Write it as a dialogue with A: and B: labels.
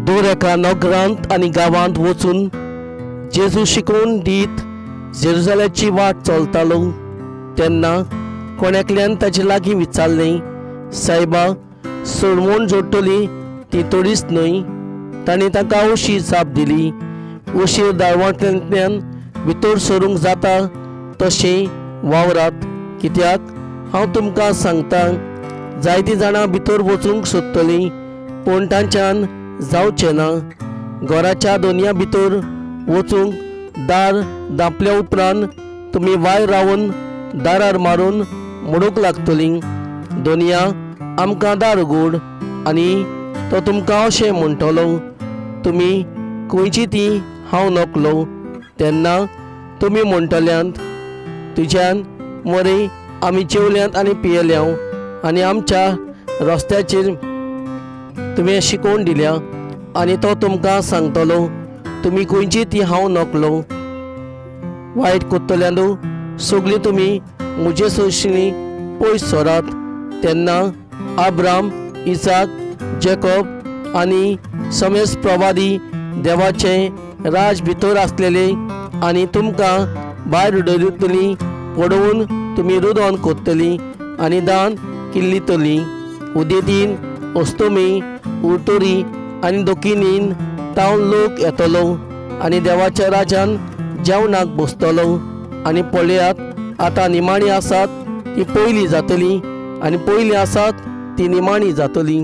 A: दूर एका नगरांत आनी गांवांत वचून जेजू शिकोवन दीत जेरुसलेमाची वाट चलतालो तेन्ना कोणाकल्यान ताचे लागीं विचारलें, सायबा, सोडवण जोडटली ती थोडीच न्हय. ताणें ताका अशी जाप दिली, उशीर दाळवांतल्यान भितर सरूंक जाता तशें वावरात, कित्याक हांव तुमकां सांगतां, जायतीं जाणां भितर वचूंक सोदतलीं पूण तांच्यान जावचें ना. घराच्या दोनया भितर वचूंक दार धांपल्या उपरांत तुमी भायर रावन दारार मारून म्हणूंक लागतलीं, दोनया आमकां दार उगड. आनी तो तुमकां अशें म्हणटलो, तुमी खंयची ती हांव नकलो. तेन्ना तुमी म्हणटल्यांत, तुज्यान मरे आमी जेवल्यांत आनी पियेल्या आनी आमच्या रस्त्याचेर तुवें शिकोवन दिल्या. आनी तो तुमकां सांगतलो, तुमी खंयची ती हांव नकलो. वायट कोत्तल्यांदू सगळीं तुमी म्हजे सोयशीं पयस सरात. तेन्ना अब्राम, इसाक, जेकब आनी समेस प्रवादी देवाचें राज भितर आसलेले आनी तुमकां भायर उडयतलीं, पडवून तुमी रुदोन कोत्तलीं आनी दान किल्लीतलीं. उदेतीन, अस्तमी, उर्तोरी आनी दोखीनीन तावन लोक येतलो आनी देवाच्या राजान जेवणाक बसतलो. आनी पळयात, आतां निमाणी आसात ती पयलीं जातलीं आनी पयलीं आसात ती निमाणी जातलीं.